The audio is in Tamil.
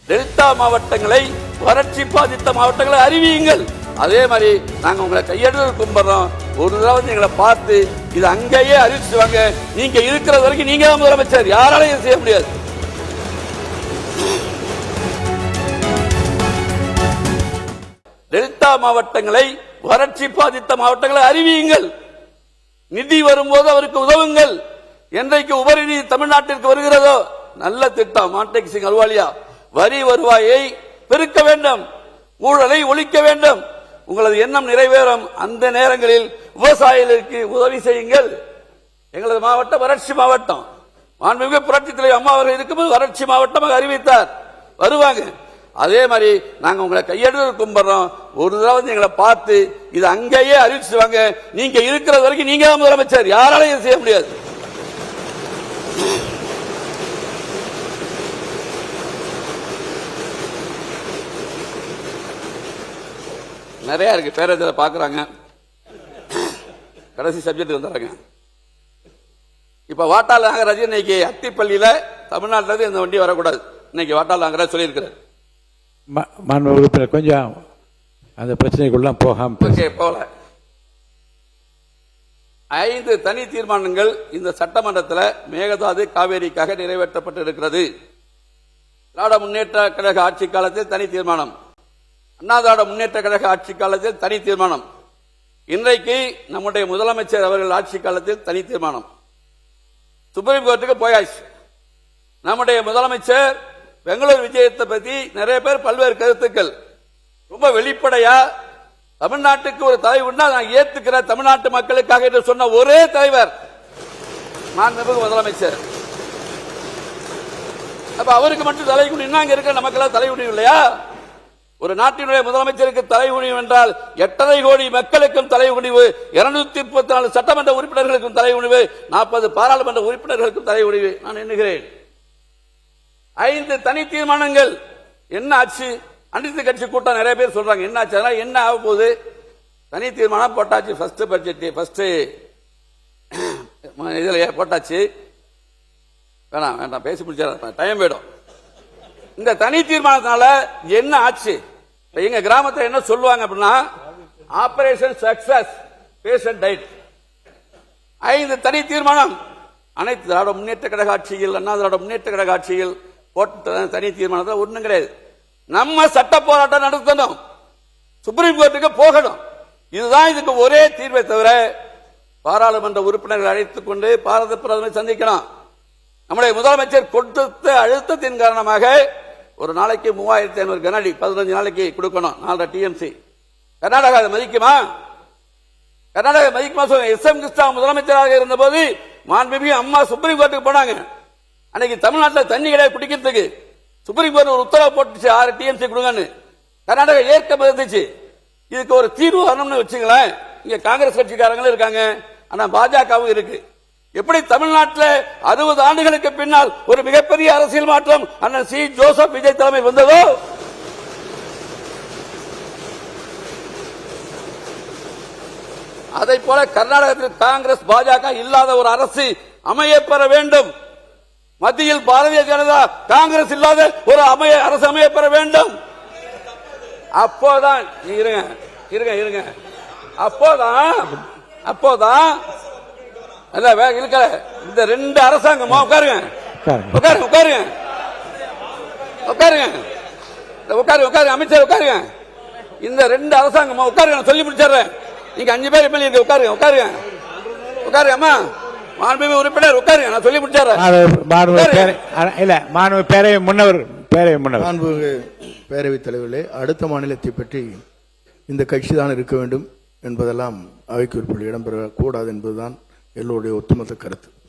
டெல்டா மாவட்டங்களை வறட்சி பாதித்த மாவட்டங்களை அறிவியுங்கள். அதே மாதிரி நாங்க உங்களை கையெடுத்து கும்பிடுறோம். ஒரு தடவை எங்களை பார்த்து இது அங்கேயே அறிவிச்சுவாங்க. நீங்க இருக்கிற வரைக்கும் நீங்க தான் முதலமைச்சர், யாராலையும் செய்ய முடியாது. டெல்டா மாவட்டங்களை வறட்சி பாதித்த மாவட்டங்களை அறிவியுங்கள். நிதி வரும்போது அவருக்கு உதவுங்கள். என்றைக்கு உபரிநிதி தமிழ்நாட்டிற்கு வருகிறதோ நல்ல திட்டம் மான்டேக் சிங் அல்வாலியா, வரி வருவாயை பெருக்க வேண்டும், ஊழலை ஒழிக்க வேண்டும். உங்களது எண்ணம் நிறைவேறும். அந்த நேரங்களில் விவசாயிகளுக்கு உதவி செய்யுங்கள். எங்களது மாவட்டம் வறட்சி மாவட்டம். மாண்புமிகு புரட்சித் தலைவர் அம்மா அவர்கள் இருக்கும்போது வறட்சி மாவட்டமாக அறிவித்தார். வருவாங்க. அதே மாதிரி நாங்க உங்களை கையெடுத்து கும்பிடுறோம். ஒரு தடவை எங்களை பார்த்து இது அங்கேயே அறிவிச்சுவாங்க. நீங்க இருக்கிற வரைக்கும் நீங்க தான் முதலமைச்சர், யாராலையும் செய்ய முடியாது. நிறைய இருக்கு. பேரத்தில் பாக்குறாங்க. கடைசி சப்ஜெக்ட் வந்துடுறாங்க. இப்ப வாட்டாள் நாகராஜ் இன்னைக்கு அத்திப்பள்ளியில தமிழ்நாட்டில இந்த வண்டி வரக்கூடாது. இன்னைக்கு வாட்டாள் நாகராஜ் சொல்லியிருக்கிறார். மாண்பு உறுப்பினர் கொஞ்சம் அந்த பிரச்சனைக்குள்ள போகாம போல 5 தனி தீர்மானங்கள் இந்த சட்டமன்றத்தில் மேகதாது காவேரிக்காக நிறைவேற்றப்பட்டிருக்கிறது. திராவிட முன்னேற்ற கழக ஆட்சி காலத்தில் தனி தீர்மானம், அண்ணா திராவிட முன்னேற்ற கழக ஆட்சி காலத்தில் தனி தீர்மானம், இன்றைக்கு நம்முடைய முதலமைச்சர் அவர்கள் ஆட்சி காலத்தில் தனி தீர்மானம். சுப்ரீம் கோர்ட்டுக்கு போயாச்சு. நம்முடைய முதலமைச்சர் பெங்களூர் விஜயத்தை பத்தி நிறைய பேர் பல்வேறு கருத்துக்கள் ரொம்ப வெளிப்படையா தமிழ்நாட்டுக்கு ஒரு தலைவர்னா நான் ஏத்துக்கிற தமிழ்நாட்டு மக்களுக்காக என்று சொன்ன ஒரே தலைவர் மாண்புமிகு முதலமைச்சர். அப்ப அவருக்கு மட்டும் தலைகுனி அங்க இருக்க நமக்கெல்லாம் தலைகுனி இல்லையா? ஒரு நாட்டினுடைய முதலமைச்சருக்கு தலைகுனிவு என்றால் 8.5 கோடி மக்களுக்கும் தலைகுனிவு, 234 சட்டமன்ற உறுப்பினர்களுக்கும் தலைகுனிவு, 40 பாராளுமன்ற உறுப்பினர்களுக்கும் தலைகுனிவு. நான் எண்ணுகிறேன் 5 தனி தீர்மானங்கள். என்ன ஆச்சு? அனைத்து கட்சி கூட்டம் நிறைய பேர் சொல்றாங்க என்ன ஆச்சு, அதனால என்ன ஆக போகுது? தனி தீர்மானம் போட்டாச்சு. ஃபர்ஸ்ட் பட்ஜெட் ஃபர்ஸ்ட் இதுல போட்டாச்சு. வேணாம் வேண்டாம் பேசி முடிச்சா டைம் போயிடும். இந்த தனி தீர்மானத்தினால என்ன ஆச்சு? எங்க கிராமத்தில் என்ன சொல்லுவாங்க அப்படின்னா, ஆபரேஷன் சக்சஸ், பேஷண்ட் டைட். 5 தனி தீர்மானம் அனைத்து திராவிட முன்னேற்ற கழக ஆட்சியில், அண்ணா திராவிட முன்னேற்ற கழக ஆட்சியில் போட்ட தனி தீர்மானத்தில் ஒன்றும் கிடையாது. நம்ம சட்ட போராட்டம் நடத்தணும், சுப்ரீம் கோர்ட்டுக்கு போகணும். இதுதான் இதுக்கு ஒரே தீர்வை தவிர பாராளுமன்ற உறுப்பினர்கள் அழைத்துக் கொண்டு பாரத பிரதமரை சந்திக்கணும். நம்முடைய முதலமைச்சர் கொடுத்த அழுத்தத்தின் காரணமாக ஒரு நாளைக்கு 3500 கனஅடி 15 நாளைக்கு கொடுக்கணும். 4 டிஎம்சி. கர்நாடகா அதை மதிக்குமா? கர்நாடகா மதிக்குமா சொல்லுங்க. எஸ்.எம். கிருஷ்ணா முதலமைச்சராக இருந்த போது மாண்புமிகு அம்மா சுப்ரீம் கோர்ட்டுக்கு போனாங்க. அன்னைக்கு தமிழ்நாட்டில் தண்ணி கிடையாது குடிக்கிறதுக்கு. சுப்ரீம் கோர்ட் ஒரு உத்தரவு போட்டுச்சு 6 டிஎம்சி கொடுங்கன்னு. கர்நாடகா ஏற்க மறுத்துச்சு. இதுக்கு ஒரு தீர்வு வரணும்னு வச்சுங்களேன். இங்க காங்கிரஸ் கட்சிக்காரங்களும் இருக்காங்க, ஆனா பாஜகவும் இருக்கு. எப்படி தமிழ்நாட்டில் 60 ஆண்டுகளுக்கு பின்னால் ஒரு மிகப்பெரிய அரசியல் மாற்றம் அண்ணன் சி ஜோசப் விஜய் தலைமையில் வந்ததோ, அதை போல கர்நாடகத்தில் காங்கிரஸ் பாஜக இல்லாத ஒரு அரசு அமையப்பெற வேண்டும். மத்தியில் பாரதிய ஜனதா காங்கிரஸ் இல்லாத ஒரு அரசு அமையப்பெற வேண்டும். அப்போதான் இருங்க அப்போதான் இந்த 2 அரசாங்கமா உட்காருங்க அமைச்சர் உட்காருங்க. இந்த 2 அரசாங்கமா உட்காருங்க, சொல்லி முடிச்சிடுறேன். நீங்க 5 பேர் எம்எல்ஏ உட்காருங்க அம்மா. மாண்புமிகு உறுப்பினர் உட்காருங்க, நான் சொல்லி முடிச்சிடுறேன். பேரவைத் தலைவர்களே, அடுத்த மாநிலத்தை பற்றி இந்த கட்சி தான் இருக்க வேண்டும் என்பதெல்லாம் அவைக்குறிப்பில் இடம்பெறக்கூடாது என்பதுதான் எல்லோருடைய ஒட்டுமொத்த கருத்து.